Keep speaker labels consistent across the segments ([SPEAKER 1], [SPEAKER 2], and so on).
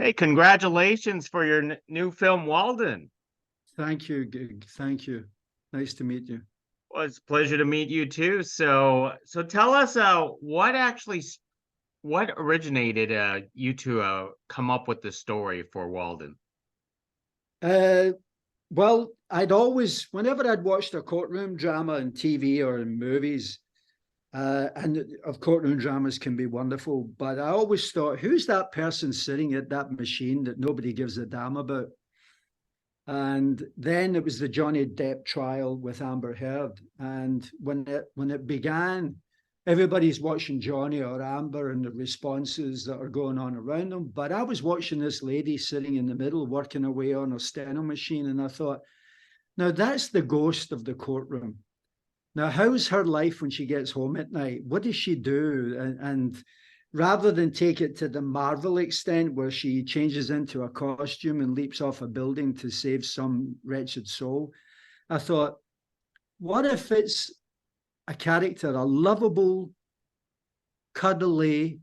[SPEAKER 1] Hey, congratulations for your new film, Walden.
[SPEAKER 2] Thank you. Thank you. Nice to meet you.
[SPEAKER 1] Well, it's a pleasure to meet you too. So tell us, what originated you to come up with the story for Walden?
[SPEAKER 2] Uh, well, whenever I'd watched a courtroom drama on TV or in movies, and of courtroom dramas can be wonderful, but I always thought, who's that person sitting at that machine that nobody gives a damn about? And then it was the Johnny Depp trial with Amber Heard. And when it began, everybody's watching Johnny or Amber and the responses that are going on around them. But I was watching this lady sitting in the middle, working away on her steno machine, and I thought, now that's the ghost of the courtroom. Now, how's her life when she gets home at night? What does she do? And rather than take it to the Marvel extent where she changes into a costume and leaps off a building to save some wretched soul, I thought, what if it's a character, a lovable, cuddly,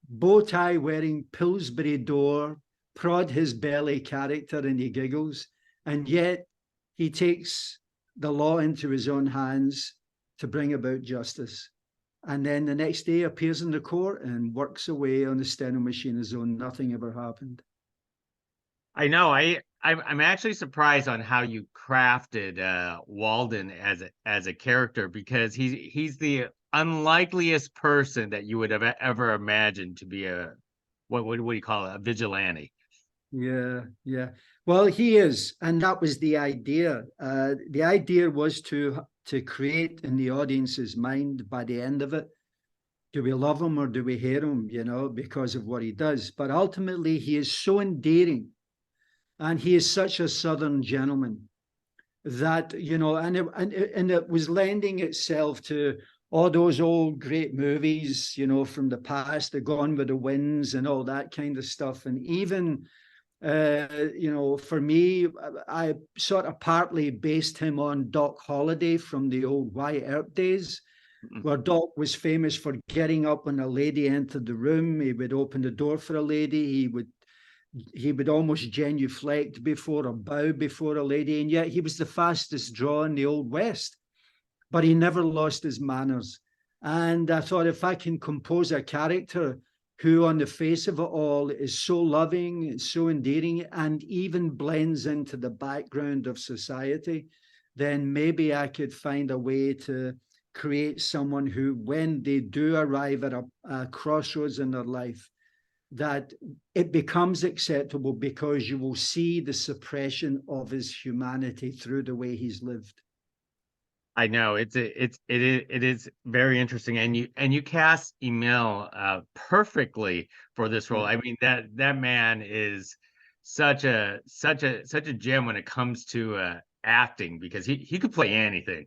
[SPEAKER 2] bow tie wearing Pillsbury door, prod his belly character and he giggles, and yet he takes the law into his own hands to bring about justice. And then the next day appears in the court and works away on the steno machine as though nothing ever happened.
[SPEAKER 1] I know I'm actually surprised on how you crafted Walden as a character because he's the unlikeliest person that you would have ever imagined to be a what do you call it, a vigilante.
[SPEAKER 2] Yeah, yeah. Well, he is, and that was the idea. The idea was to create in the audience's mind by the end of it, do we love him or do we hate him? Because of what he does. But ultimately, he is so endearing, and he is such a Southern gentleman that and it was lending itself to all those old great movies, from the past, the Gone with the Winds and all that kind of stuff, and even for me, I sort of partly based him on Doc Holliday from the old Wyatt Earp days, where Doc was famous for getting up when a lady entered the room. He would open the door for a lady. He would almost genuflect before or bow before a lady, and yet he was the fastest draw in the Old West. But he never lost his manners. And I thought, if I can compose a character who on the face of it all is so loving, so endearing, and even blends into the background of society, then maybe I could find a way to create someone who, when they do arrive at a crossroads in their life, that it becomes acceptable because you will see the suppression of his humanity through the way he's lived.
[SPEAKER 1] I know it is very interesting, and you cast Emil perfectly for this role. I mean that man is such a gem when it comes to acting because he could play anything.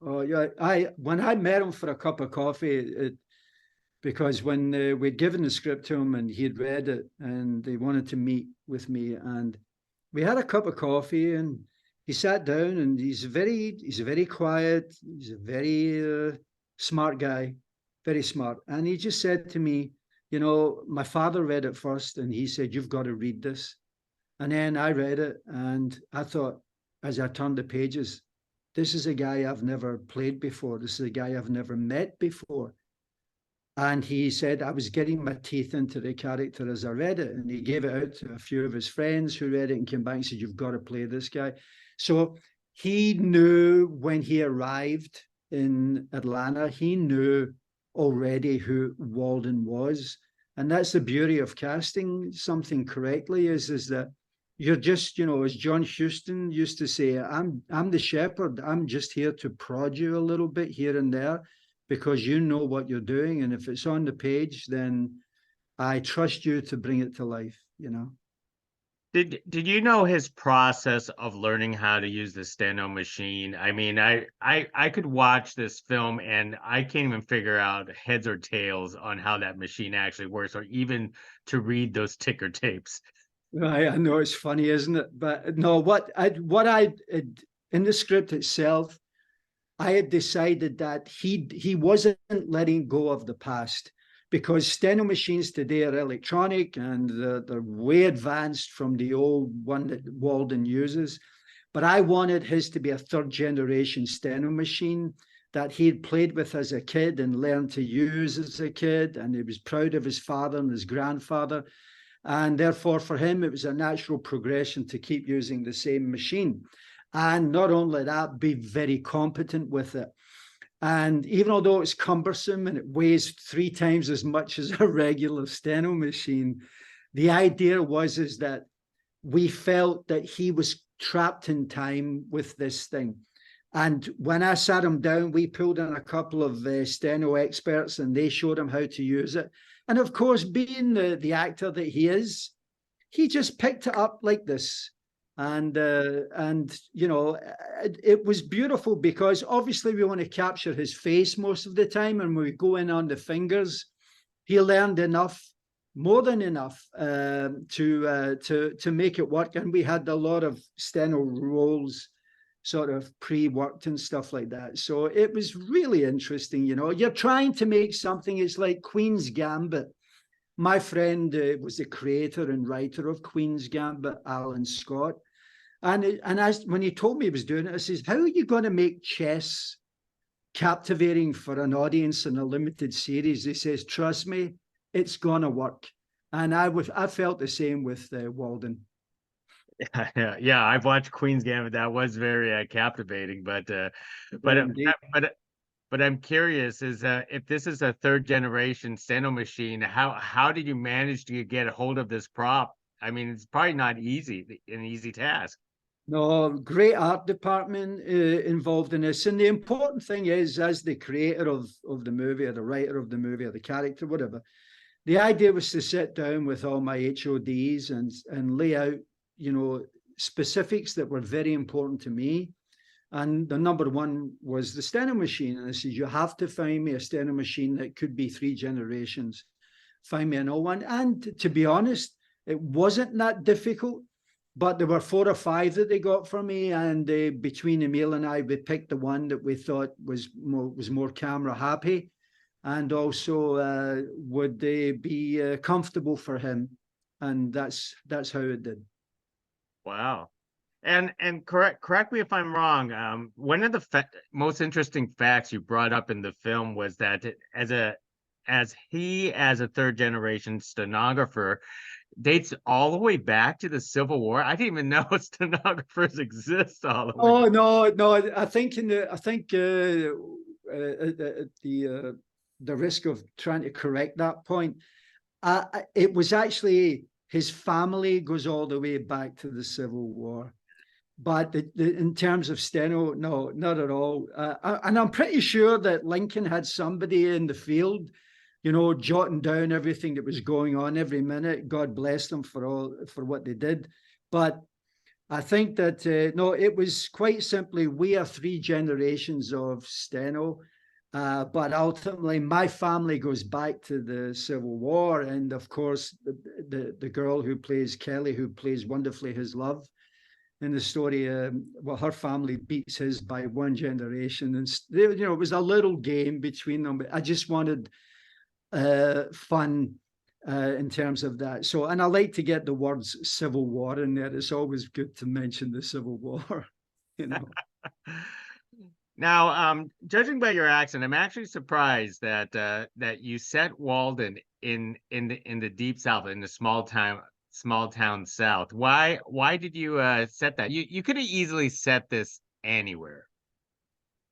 [SPEAKER 2] Oh yeah, when I met him for a cup of coffee, because when we'd given the script to him and he'd read it and they wanted to meet with me, and we had a cup of coffee, and he sat down, and he's very quiet. He's a very smart guy, very smart. And he just said to me, my father read it first and he said, you've got to read this. And then I read it and I thought, as I turned the pages, this is a guy I've never played before. This is a guy I've never met before. And he said, I was getting my teeth into the character as I read it. And he gave it out to a few of his friends who read it and came back and said, you've got to play this guy. So he knew when he arrived in Atlanta, he knew already who Walden was. And that's the beauty of casting something correctly is that you're just, as John Huston used to say, I'm the shepherd. I'm just here to prod you a little bit here and there, because you know what you're doing. And if it's on the page, then I trust you to bring it to life.
[SPEAKER 1] Did you know his process of learning how to use the steno machine? I mean, I could watch this film and I can't even figure out heads or tails on how that machine actually works, or even to read those ticker tapes.
[SPEAKER 2] I know it's funny, isn't it? But no, in the script itself, I had decided that he wasn't letting go of the past. because steno machines today are electronic and they're way advanced from the old one that Walden uses. But I wanted his to be a third generation steno machine that he'd played with as a kid and learned to use as a kid. And he was proud of his father and his grandfather. And therefore, for him, it was a natural progression to keep using the same machine. And not only that, be very competent with it. And even although it's cumbersome and it weighs 3 times as much as a regular steno machine, the idea was is that we felt that he was trapped in time with this thing. And when I sat him down, we pulled in a couple of steno experts and they showed him how to use it. And of course, being the actor that he is, he just picked it up like this. And you know, it was beautiful because obviously we want to capture his face most of the time. And when we go in on the fingers, he learned enough, more than enough, to make it work. And we had a lot of steno rolls sort of pre-worked and stuff like that. So it was really interesting. You know, you're trying to make something, it's like Queen's Gambit. My friend was the creator and writer of Queen's Gambit, Alan Scott. And when he told me he was doing it, I says, how are you going to make chess captivating for an audience in a limited series? He says, trust me, it's going to work. And I felt the same with Walden.
[SPEAKER 1] Yeah, I've watched Queen's Gambit. That was very captivating, but I'm curious, is if this is a third generation steno machine, how did you manage to get a hold of this prop? I mean, it's probably not an easy task.
[SPEAKER 2] No, great art department involved in this. And the important thing is, as the creator of the movie or the writer of the movie or the character, whatever, the idea was to sit down with all my HODs and lay out, you know, specifics that were very important to me. And the number one was the steno machine. And I said, you have to find me a steno machine that could be 3 generations. Find me an old one. And to be honest, it wasn't that difficult, but there were 4 or 5 that they got for me. And between Emil and I, we picked the one that we thought was more camera happy. And also would they be comfortable for him. And that's how it did.
[SPEAKER 1] Wow. And correct me if I'm wrong. One of the most interesting facts you brought up in the film was that as a third generation stenographer dates all the way back to the Civil War. I didn't even know stenographers exist all the way.
[SPEAKER 2] Oh no! I think the risk of trying to correct that point, it was actually his family goes all the way back to the Civil War. But in terms of steno, no, not at all. And I'm pretty sure that Lincoln had somebody in the field, you know, jotting down everything that was going on every minute. God bless them for what they did. But I think that, no, it was quite simply, we are 3 generations of steno. But ultimately, my family goes back to the Civil War. And of course, the girl who plays Kelly, who plays wonderfully his love in the story, well, her family beats his by 1 generation. And, you know, it was a little game between them. But I just wanted fun in terms of that. So, and I like to get the words Civil War in there. It's always good to mention the Civil War, you know.
[SPEAKER 1] Now, judging by your accent, I'm actually surprised that that you set Walden in the deep South, in the small town South. Why did you set that? You could have easily set this anywhere.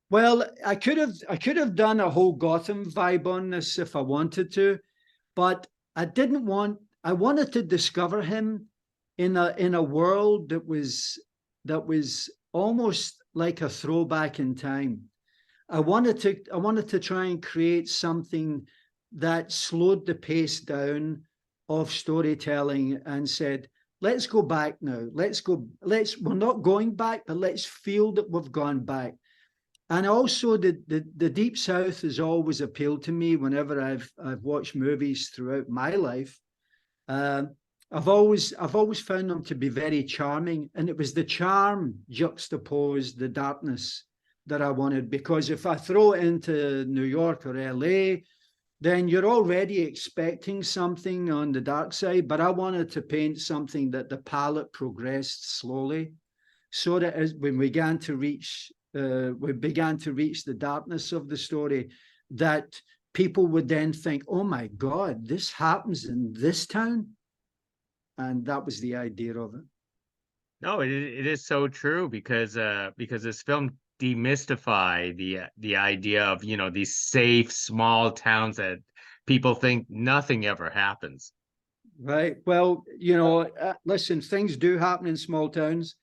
[SPEAKER 2] Well, I could have done a whole Gotham vibe on this if I wanted to, but I didn't want. I wanted to discover him in a world that was almost like a throwback in time. I wanted to try and create something that slowed the pace down of storytelling and said, let's go back now. We're not going back, but let's feel that we've gone back. And also the Deep South has always appealed to me whenever I've watched movies throughout my life. I've always found them to be very charming, and it was the charm juxtaposed the darkness that I wanted, because if I throw it into New York or LA, then you're already expecting something on the dark side. But I wanted to paint something that the palette progressed slowly, so that as when we began to reach the darkness of the story, that people would then think, "Oh my God, this happens in this town," and that was the idea of it.
[SPEAKER 1] No, it is so true because this film demystify the idea of, you know, these safe small towns that people think nothing ever happens.
[SPEAKER 2] Right. Well, listen, things do happen in small towns.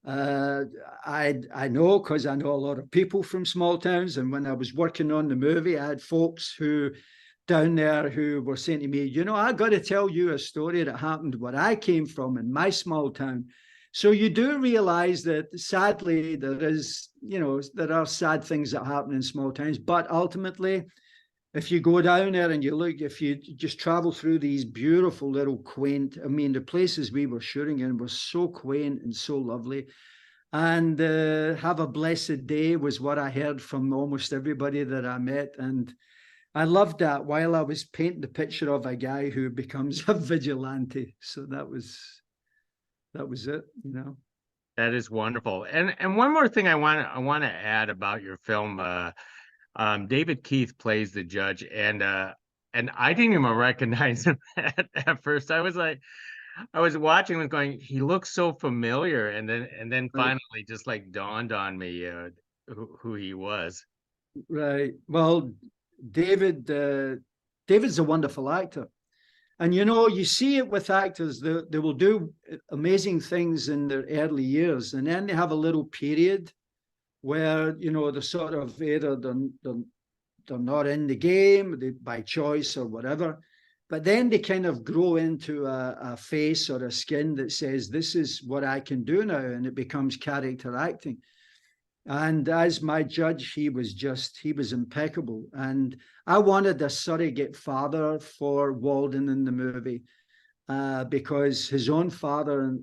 [SPEAKER 2] Uh, I know because I know a lot of people from small towns, and when I was working on the movie, I had folks who down there who were saying to me, I got to tell you a story that happened where I came from in my small town. So you do realize that sadly there are sad things that happen in small towns, but ultimately, if you go down there and you look, if you just travel through these beautiful little quaint, I mean, the places we were shooting in were so quaint and so lovely. And have a blessed day was what I heard from almost everybody that I met. And I loved that while I was painting the picture of a guy who becomes a vigilante. So that was it.
[SPEAKER 1] That is wonderful. And one more thing I want to add about your film. David Keith plays the judge, and I didn't even recognize him at first. I was watching and going, he looks so familiar, and then
[SPEAKER 2] Right.
[SPEAKER 1] finally just like dawned on me who he was.
[SPEAKER 2] Right. Well, David, David's a wonderful actor. And you see it with actors, they will do amazing things in their early years, and then they have a little period where they're sort of either they're not in the game by choice or whatever, but then they kind of grow into a face or a skin that says, "This is what I can do now," and it becomes character acting. And as my judge, he was impeccable. And I wanted a surrogate father for Walden in the movie, because his own father,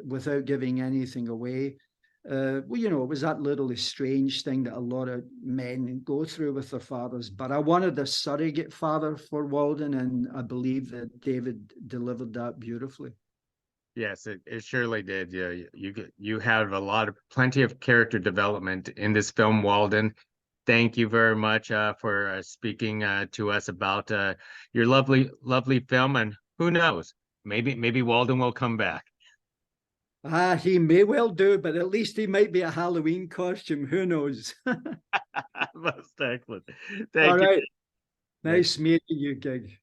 [SPEAKER 2] without giving anything away, it was that little estranged thing that a lot of men go through with their fathers. But I wanted a surrogate father for Walden, and I believe that David delivered that beautifully.
[SPEAKER 1] Yes, it surely did. Yeah, you have plenty of character development in this film, Walden. Thank you very much for speaking to us about your lovely film, and who knows, maybe Walden will come back.
[SPEAKER 2] He may well do, but at least he might be a Halloween costume. Who knows?
[SPEAKER 1] Most excellent.
[SPEAKER 2] All
[SPEAKER 1] Thank you.
[SPEAKER 2] right.
[SPEAKER 1] Thank
[SPEAKER 2] Nice meeting you, Gig.